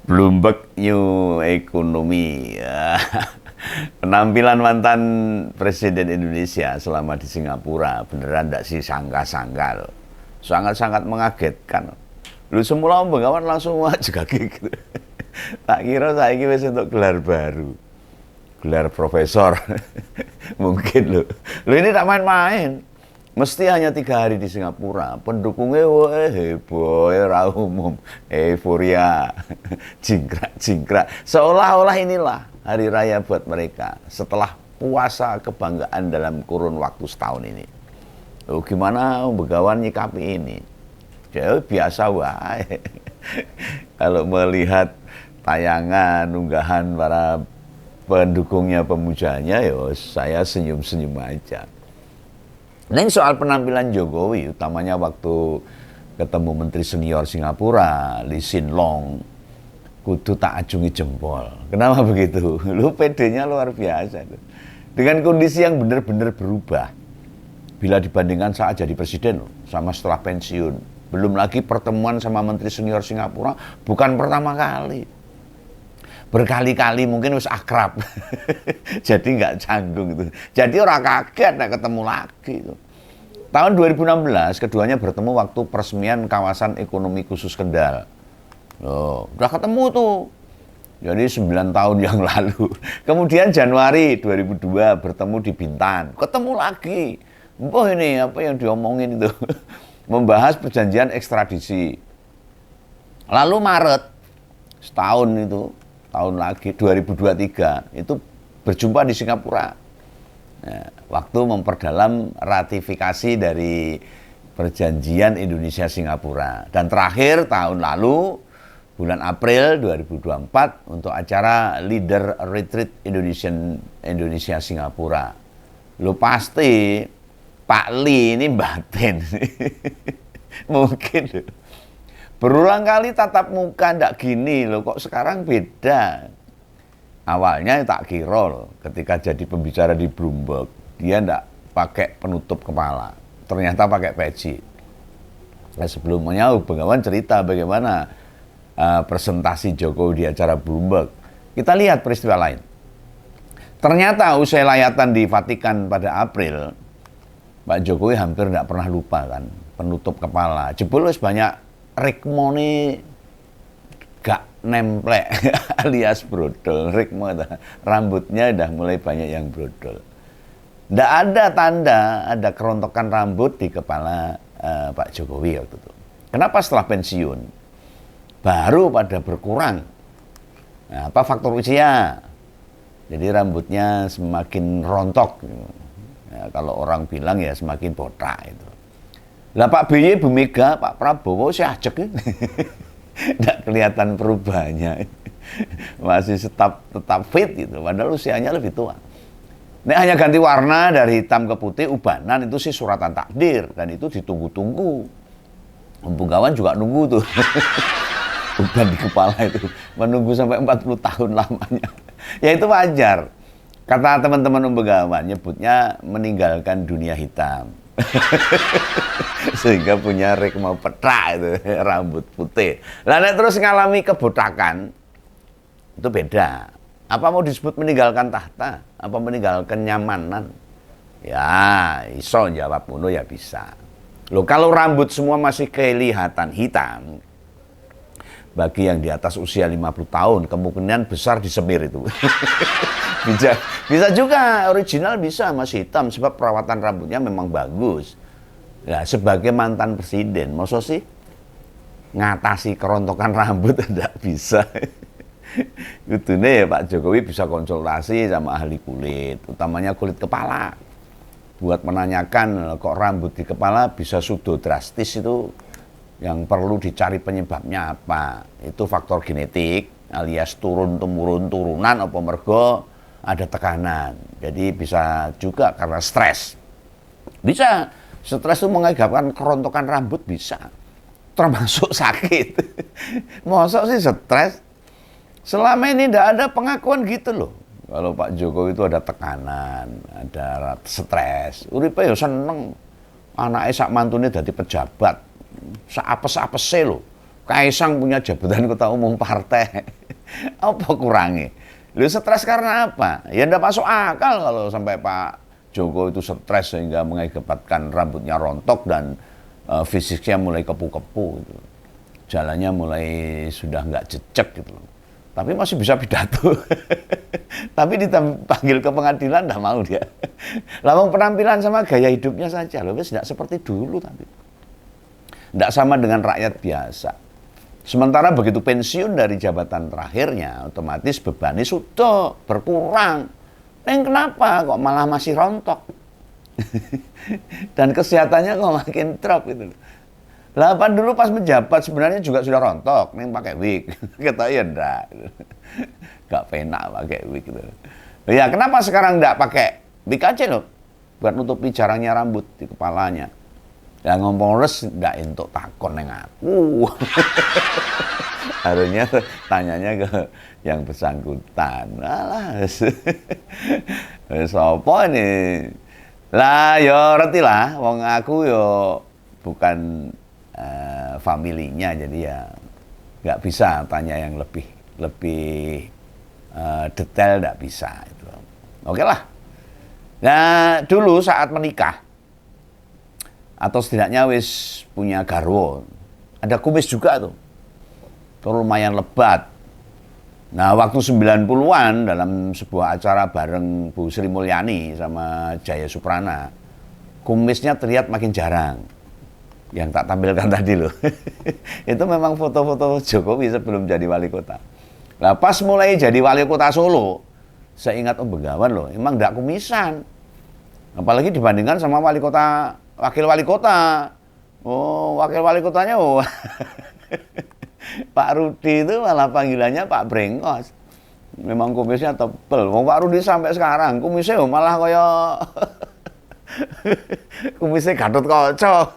Bloomberg New Economy. Ya. Penampilan mantan Presiden Indonesia selama di Singapura beneran tidak sih sangka-sangka loh. Sangat-sangat mengagetkan. Lu semula Om Bengawan langsung juga gitu. Tak kira saya ini untuk gelar baru. Gelar profesor. Mungkin loh. Lu ini tak main-main. Mesti hanya 3 hari di Singapura, pendukungnya heboh, umum, euforia, jingkrak-jingkrak. Seolah-olah inilah hari raya buat mereka setelah puasa kebanggaan dalam kurun waktu setahun ini. Loh, gimana Begawan nyikapi ini? Ya biasa wae. Kalau melihat tayangan, unggahan para pendukungnya, pemujanya, ya saya senyum-senyum aja. Nah, soal penampilan Jokowi, utamanya waktu ketemu Menteri Senior Singapura, Lee Hsien Loong, kudu tak acungi jempol. Kenapa begitu? Lu PD-nya luar biasa. Dengan kondisi yang benar-benar berubah. Bila dibandingkan saat jadi presiden, sama setelah pensiun. Belum lagi pertemuan sama Menteri Senior Singapura, bukan pertama kali. Berkali-kali mungkin harus akrab. Jadi nggak canggung gitu. Jadi orang kaget nak ketemu lagi gitu. Tahun 2016 keduanya bertemu waktu peresmian kawasan ekonomi khusus Kendal. Loh, udah ketemu tuh. Jadi 9 tahun yang lalu. Kemudian Januari 2002 bertemu di Bintan. Ketemu lagi. Oh ini apa yang diomongin itu. Membahas perjanjian ekstradisi. Lalu Maret setahun itu, tahun lagi 2023 itu berjumpa di Singapura. Nah, waktu memperdalam ratifikasi dari perjanjian Indonesia-Singapura. Dan terakhir tahun lalu bulan April 2024 untuk acara Leader Retreat Indonesia-Singapura. Lo pasti Pak Lee ini batin. Mungkin berulang kali tatap muka ndak gini loh, kok sekarang beda. Awalnya tak kira loh, ketika jadi pembicara di Bloomberg, dia ndak pakai penutup kepala, ternyata pakai peci. Nah, sebelumnya Bengawan cerita bagaimana presentasi Jokowi di acara Bloomberg. Kita lihat peristiwa lain. Ternyata usai layatan di Vatikan pada April, Pak Jokowi hampir ndak pernah lupa kan, penutup kepala. Jebul wis banyak rikmoni gak nemplek alias brodol. Rikmo rambutnya udah mulai banyak yang brodol. Nggak ada tanda ada kerontokan rambut di kepala Pak Jokowi waktu itu. Kenapa setelah pensiun baru pada berkurang? Nah, apa faktor usia? Jadi rambutnya semakin rontok. Ya, kalau orang bilang ya semakin botak itu. Lah Pak BY, Bu Mega, Pak Prabowo sih ajek. Nggak kelihatan perubahannya. Masih tetap fit gitu, padahal usianya lebih tua. Ini hanya ganti warna dari hitam ke putih, ubanan itu sih suratan takdir. Dan itu ditunggu-tunggu. Om Bengawan juga nunggu tuh. Uban di kepala itu. Menunggu sampai 40 tahun lamanya. Ya itu wajar. Kata teman-teman Om Bengawan, nyebutnya meninggalkan dunia hitam. Sehingga punya rikma petak itu, rambut putih. Lalu terus ngalami kebotakan, itu beda. Apa mau disebut meninggalkan tahta? Apa meninggalkan nyamanan? Ya, iso jawab uno ya bisa. Loh, kalau rambut semua masih kelihatan hitam, bagi yang di atas usia 50 tahun, kemungkinan besar disemir itu. bisa juga, original bisa masih hitam, sebab perawatan rambutnya memang bagus. Nah, sebagai mantan presiden, maksud sih ngatasi kerontokan rambut tidak bisa. Itu nih Pak Jokowi bisa konsultasi sama ahli kulit, utamanya kulit kepala. Buat menanyakan kok rambut di kepala bisa sudo drastis itu, yang perlu dicari penyebabnya apa. Itu faktor genetik alias turun-temurun turunan apa mergo ada tekanan. Jadi bisa juga karena stres. Bisa, stres itu mengakibatkan kerontokan rambut bisa. Termasuk sakit. Masa sih stres? Selama ini tidak ada pengakuan gitu loh. Kalau Pak Jokowi itu ada tekanan, ada stres. Uripe ya seneng. Anaknya sak mantune dadi pejabat. Sak apes-apese lho. Kaisang punya jabatan ketua umum partai. Apa kurangnya? Lu stres karena apa? Ya ndak masuk akal kalau sampai Pak Jokowi itu stres sehingga mengakibatkan rambutnya rontok dan fisiknya mulai kepu-kepu gitu. Jalannya mulai sudah nggak jejak gitu. Tapi masih bisa pidato. Tapi dipanggil ke pengadilan nggak mau dia. Lawang penampilan sama gaya hidupnya saja loh, tidak seperti dulu tapi. Tidak sama dengan rakyat biasa. Sementara begitu pensiun dari jabatan terakhirnya, otomatis bebannya sudah berkurang. Kenapa kok malah masih rontok? Dan kesehatannya kok makin drop gitu. Lah apa dulu pas menjabat sebenarnya juga sudah rontok, neng pakai wig. Kata ya enggak. Gak penak pakai wig gitu. Ya kenapa sekarang enggak pakai wig aja loh? Buat nutupi jarangnya rambut di kepalanya. Ya ngomong res enggak entuk takon neng aku. Harusnya tanyanya ke yang bersangkutan. Alah. Sopo ini? Lah yo ngerti lah, wong aku yo bukan familinya, jadi ya nggak bisa tanya yang lebih detail, nggak bisa itu. Oke lah. Nah dulu saat menikah atau setidaknya wis punya garwo, ada kumis juga tuh, lumayan lebat. Nah waktu 90-an dalam sebuah acara bareng Bu Sri Mulyani sama Jaya Suprana, kumisnya terlihat makin jarang. Yang tak tampilkan tadi loh. Itu memang foto-foto Jokowi sebelum jadi wali kota. Nah pas mulai jadi wali kota Solo, saya ingat Om Begawan loh, emang enggak kumisan. Apalagi dibandingkan sama wali kota, wakil wali kota. Oh wakil wali kotanya Pak Rudi itu malah panggilannya Pak Brengos. Memang kumisnya tebel. Wong Pak Rudi sampai sekarang kumisnya malah kaya kumisnya Gatot Kaca.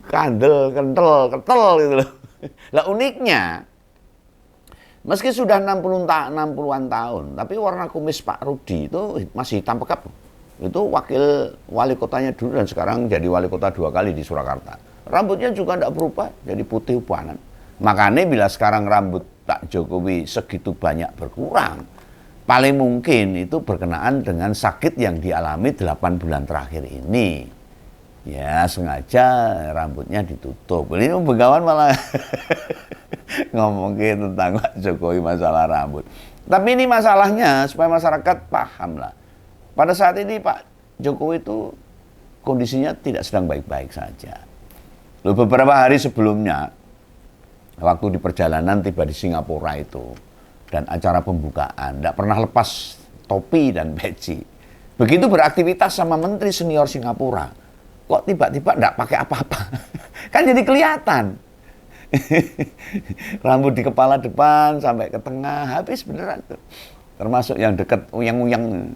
Kandel, kental gitu loh. Lah uniknya, meski sudah 60-an tahun, tapi warna kumis Pak Rudi itu masih hitam pekat. Itu wakil wali kotanya dulu dan sekarang jadi wali kota 2 kali di Surakarta. Rambutnya juga tidak berubah, jadi putih ubanan. Makanya bila sekarang rambut Pak Jokowi segitu banyak berkurang, paling mungkin itu berkenaan dengan sakit yang dialami 8 bulan terakhir ini. Ya sengaja rambutnya ditutup. Ini Begawan malah ngomongin tentang Pak Jokowi masalah rambut. Tapi ini masalahnya supaya masyarakat paham lah. Pada saat ini Pak Jokowi itu kondisinya tidak sedang baik-baik saja. Lalu beberapa hari sebelumnya, waktu di perjalanan tiba di Singapura itu, dan acara pembukaan, tidak pernah lepas topi dan peci. Begitu beraktivitas sama menteri senior Singapura, kok tiba-tiba tidak pakai apa-apa. Kan jadi kelihatan. Rambut di kepala depan sampai ke tengah, habis beneran tuh. Termasuk yang dekat uyang-uyang.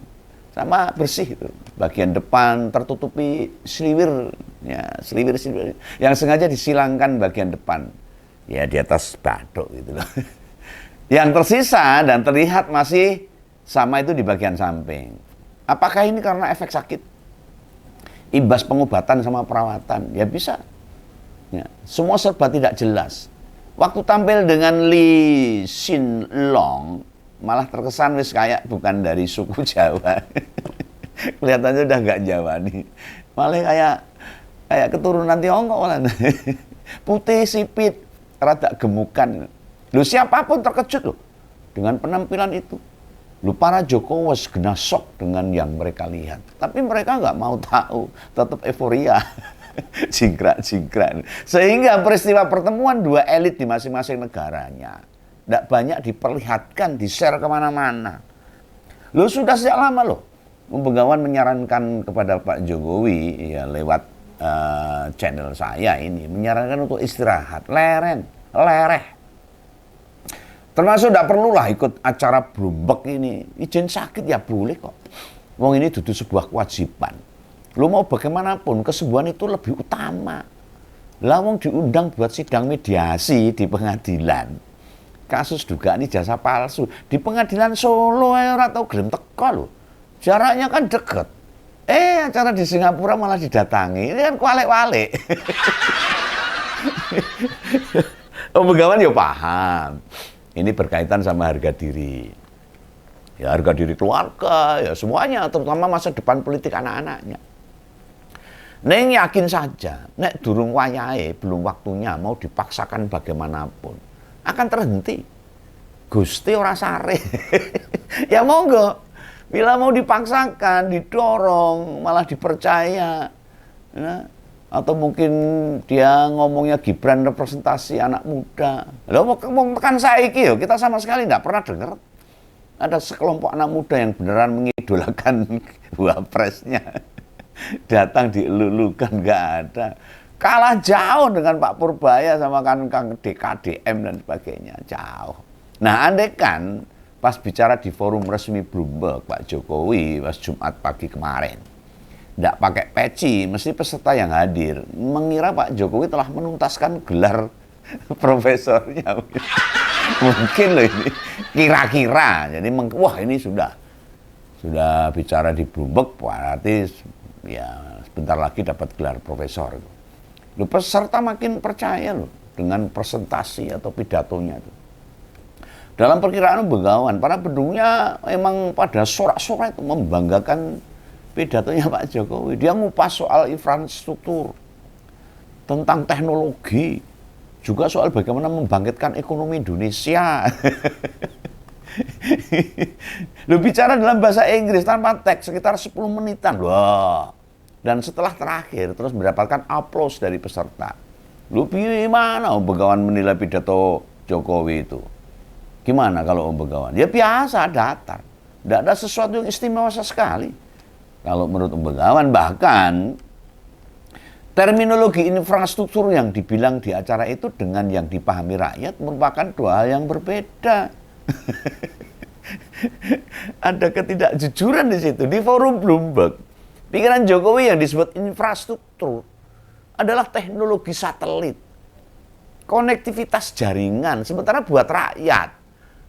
Sama bersih itu. Bagian depan tertutupi seliwir, ya seliwir yang sengaja disilangkan bagian depan, ya di atas bathuk gitu loh. Yang tersisa dan terlihat masih sama itu di bagian samping. Apakah ini karena efek sakit? Imbas pengobatan sama perawatan? Ya bisa. Ya, semua serba tidak jelas. Waktu tampil dengan Lee Hsien Loong, malah terkesan wis kayak bukan dari suku Jawa. Kelihatannya udah nggak Jawa nih. Malah kayak keturunan Tiongkok malah. Putih sipit, rada gemukan. Lu siapapun terkejut loh dengan penampilan itu. Lu para Jokowi kena shock dengan yang mereka lihat. Tapi mereka nggak mau tahu, tetap euforia. Jingkrak-jingkrak. Sehingga peristiwa pertemuan dua elit di masing-masing negaranya tidak banyak diperlihatkan, di-share kemana-mana. Lo sudah sejak lama loh, Begawan menyarankan kepada Pak Jokowi, ya lewat channel saya ini, menyarankan untuk istirahat, lereh. Termasuk tidak perlulah ikut acara Bloomberg ini. Izin sakit ya boleh kok. Wong ini duduk sebuah kewajiban. Lu mau bagaimanapun, kesembuhan itu lebih utama. Lah wong diundang buat sidang mediasi di pengadilan. Kasus dugaan ijazah palsu. Di pengadilan Solo ora tau gelem teko lho. Jaraknya kan deket. Acara di Singapura malah didatangi. Ini kan kualik-walik. Om Begawan ya paham. Ini berkaitan sama harga diri. Ya harga diri keluarga, ya semuanya, terutama masa depan politik anak-anaknya. Neng yakin saja, nek durung wayahe, belum waktunya, mau dipaksakan bagaimanapun, akan terhenti. Gusti ora sare. Ya monggo, bila mau dipaksakan, didorong, malah dipercaya. Nah, atau mungkin dia ngomongnya Gibran representasi anak muda. Loh, kan saiki yo, kita sama sekali nggak pernah dengar ada sekelompok anak muda yang beneran mengidolakan wapresnya. Datang dielulukan, nggak ada. Kalah jauh dengan Pak Purbaya sama Kang DKDM dan sebagainya, jauh. Nah, andai kan pas bicara di forum resmi Bloomberg, Pak Jokowi pas Jumat pagi kemarin, tidak pakai peci, mesti peserta yang hadir mengira Pak Jokowi telah menuntaskan gelar profesornya. Mungkin loh ini, kira-kira. Jadi, wah ini sudah bicara di Bloomberg, berarti ya sebentar lagi dapat gelar profesor. Loh, peserta makin percaya loh dengan presentasi atau pidatonya itu. Dalam perkiraan Begawan, para pendukungnya emang pada sorak-sorak itu membanggakan pidatonya Pak Jokowi. Dia ngupas soal infrastruktur, tentang teknologi, juga soal bagaimana membangkitkan ekonomi Indonesia. Lu bicara dalam bahasa Inggris tanpa teks sekitar 10 menitan. Wah. Dan setelah terakhir terus mendapatkan aplaus dari peserta. Lu gimana Om Begawan menilai pidato Jokowi itu? Gimana kalau Om Begawan? Ya biasa, datar. Tidak ada sesuatu yang istimewa sekali. Kalau menurut Om Begawan, bahkan terminologi infrastruktur yang dibilang di acara itu dengan yang dipahami rakyat merupakan dua hal yang berbeda. Ada ketidakjujuran di situ. Di forum Bloomberg, pikiran Jokowi yang disebut infrastruktur adalah teknologi satelit, konektivitas jaringan. Sementara buat rakyat,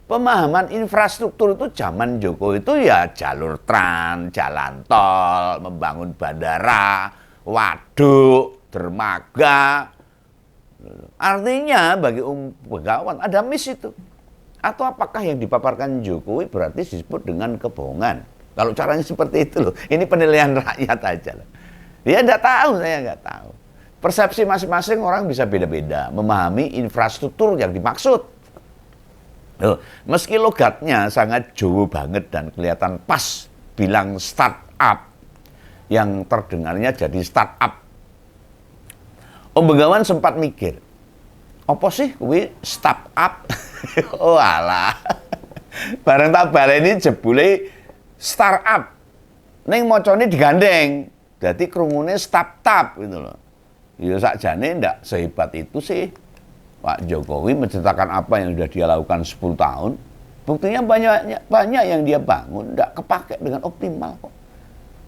pemahaman infrastruktur itu zaman Jokowi itu ya jalur trans, jalan tol, membangun bandara, waduk, dermaga. Artinya bagi Begawan ada miss itu. Atau apakah yang dipaparkan Jokowi berarti disebut dengan kebohongan? Kalau caranya seperti itu loh. Ini penilaian rakyat aja loh. Dia nggak tahu, saya nggak tahu. Persepsi masing-masing orang bisa beda-beda memahami infrastruktur yang dimaksud. Loh, meski logatnya sangat Jawa banget dan kelihatan pas bilang startup, yang terdengarnya jadi startup. Om Begawan sempat mikir, apa sih kuwi startup? Oh alah. Bareng tak baleni jebule startup. Ning macane digandeng. Dadi krungune startup gitu loh. Ya sakjane ndak sehebat itu sih. Pak Jokowi menceritakan apa yang sudah dia lakukan 10 tahun. Buktinya banyak yang dia bangun ndak kepake dengan optimal kok.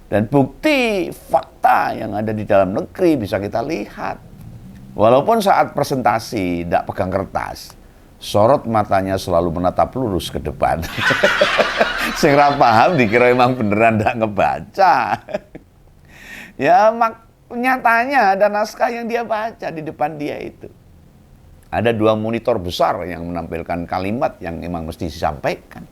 Dan bukti fakta yang ada di dalam negeri bisa kita lihat. Walaupun saat presentasi ndak pegang kertas, sorot matanya selalu menatap lurus ke depan. Sing ra paham dikira emang beneran ndak ngebaca. Ya nyatanya ada naskah yang dia baca di depan dia itu. Ada 2 monitor besar yang menampilkan kalimat yang emang mesti disampaikan.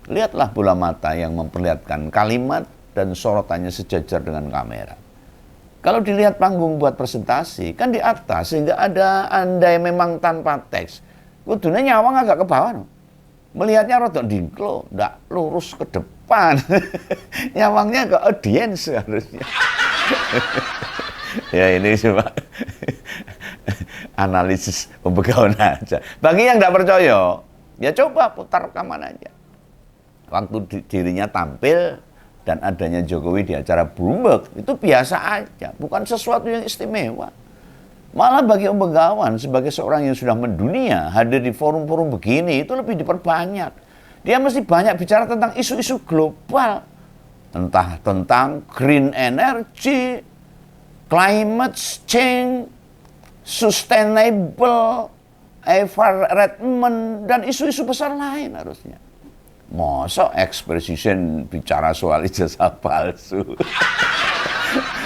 Lihatlah bola mata yang memperlihatkan kalimat dan sorotannya sejajar dengan kamera. Kalau dilihat panggung buat presentasi, kan di atas sehingga ada andai memang tanpa teks. Kudune nyawang agak ke bawah. No. Melihatnya rada dingklo, ndak lurus ke depan. Nyawangnya ke audiens harusnya. Ya ini cuma analisis Begawan aja. Bagi yang nggak percaya, ya coba putar rekaman aja. Waktu dirinya tampil dan adanya Jokowi di acara Bloomberg itu biasa aja, bukan sesuatu yang istimewa. Malah bagi Om Begawan sebagai seorang yang sudah mendunia, hadir di forum-forum begini itu lebih diperbanyak. Dia mesti banyak bicara tentang isu-isu global. Entah tentang green energy, climate change, sustainable, environment, dan isu-isu besar lain harusnya. Masa ex-presiden bicara soal ijazah palsu?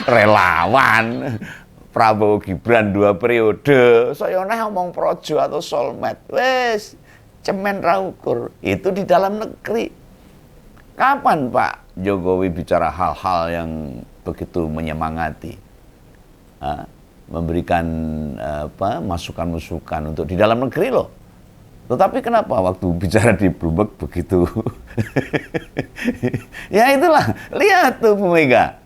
Relawan Prabowo Gibran 2 periode, saya ngomong projo atau soulmate, wes cemen raukur, itu di dalam negeri. Kapan Pak Jokowi bicara hal-hal yang begitu menyemangati, memberikan masukan-masukan untuk di dalam negeri loh. Tetapi kenapa waktu bicara di Bloomberg begitu? Ya itulah, lihat tuh Bu Mega.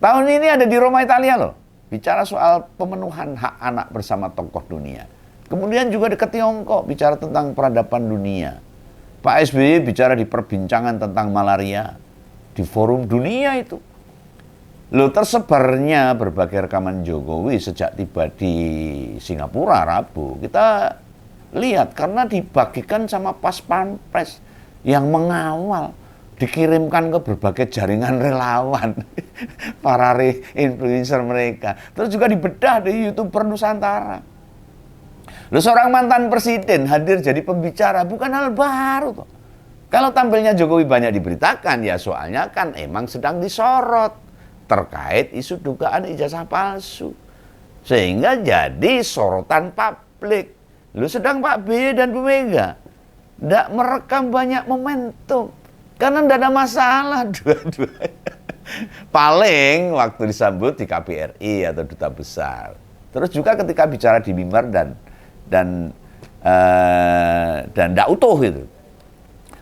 Tahun ini ada di Roma, Italia loh. Bicara soal pemenuhan hak anak bersama tokoh dunia. Kemudian juga di Tiongkok bicara tentang peradaban dunia. Pak SBY bicara di perbincangan tentang malaria di forum dunia itu. Loh, tersebarnya berbagai rekaman Jokowi sejak tiba di Singapura Rabu. Kita lihat karena dibagikan sama pas pampres yang mengawal, dikirimkan ke berbagai jaringan relawan, para influencer mereka. Terus juga dibedah di YouTuber Nusantara. Loh, seorang mantan presiden hadir jadi pembicara bukan hal baru kok. Kalau tampilnya Jokowi banyak diberitakan, ya soalnya kan emang sedang disorot terkait isu dugaan ijazah palsu. Sehingga jadi sorotan publik. Lu sedang Pak B dan Bu Mega tidak merekam banyak momentum. Karena tidak ada masalah dua-duanya. Paling waktu disambut di KBRI atau Duta Besar. Terus juga ketika bicara di mimbar dan tidak utuh itu.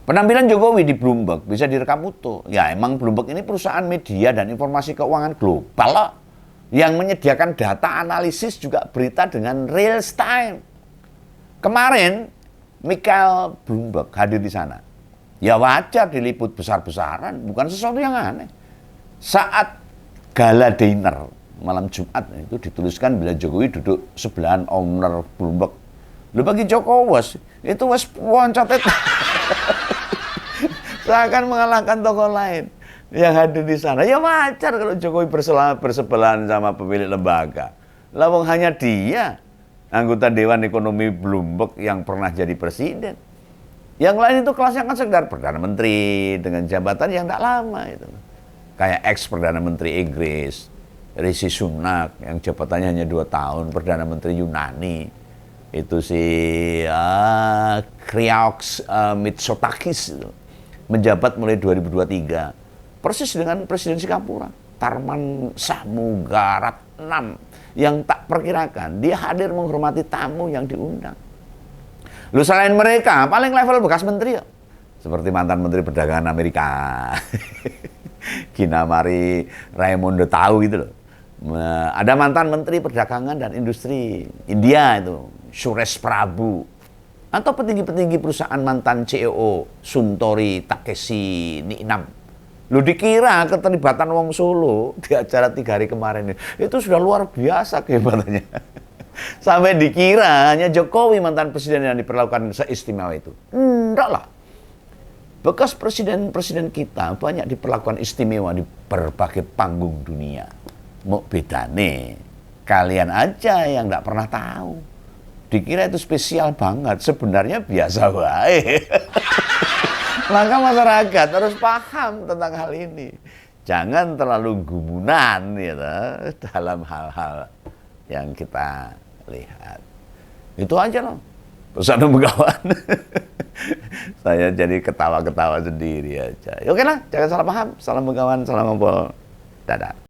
Penampilan Jokowi di Bloomberg bisa direkam utuh. Ya emang Bloomberg ini perusahaan media dan informasi keuangan global loh, yang menyediakan data analisis juga berita dengan real time. Kemarin Michael Bloomberg hadir di sana. Ya wajar diliput besar-besaran, bukan sesuatu yang aneh. Saat gala dinner malam Jumat itu dituliskan bila Jokowi duduk sebelahan owner Bloomberg. Lu bagi Jokowi itu wes poncotet. Seakan mengalahkan tokoh lain yang hadir di sana. Ya wajar kalau Jokowi bersebelahan sama pemilik lembaga. Lawang hanya dia anggota Dewan Ekonomi Bloomberg yang pernah jadi presiden. Yang lain itu kelasnya kan sekedar Perdana Menteri dengan jabatan yang tidak lama itu. Kayak ex Perdana Menteri Inggris, Rishi Sunak yang jabatannya hanya 2 tahun, Perdana Menteri Yunani. Itu si Kyriakos Mitsotakis itu menjabat mulai 2023. Persis dengan Presiden Singapura, Tharman Shanmugaratnam, yang tak perkirakan dia hadir menghormati tamu yang diundang. Lu selain mereka, paling level bekas menteri ya. Seperti mantan Menteri Perdagangan Amerika. Gina Mari Raimondo tahu gitu loh. Ada mantan Menteri Perdagangan dan Industri India itu, Suresh Prabhu. Atau petinggi-petinggi perusahaan mantan CEO Suntory Takeshi Niinam. Lu dikira keterlibatan Wong Solo di acara 3 hari kemarin itu sudah luar biasa kehebatannya. Sampai dikira hanya Jokowi mantan presiden yang diperlakukan seistimewa itu. Enggak lah. Bekas presiden-presiden kita banyak diperlakukan istimewa di berbagai panggung dunia. Mau bedane, kalian aja yang enggak pernah tahu. Dikira itu spesial banget, sebenarnya biasa baik. Maka masyarakat harus paham tentang hal ini. Jangan terlalu gumunan gitu, dalam hal-hal yang kita lihat. Itu aja loh pesan Begawan. Saya jadi ketawa-ketawa sendiri aja. Oke lah, jangan salah paham. Salam Begawan, salam ngobrol. Dadah.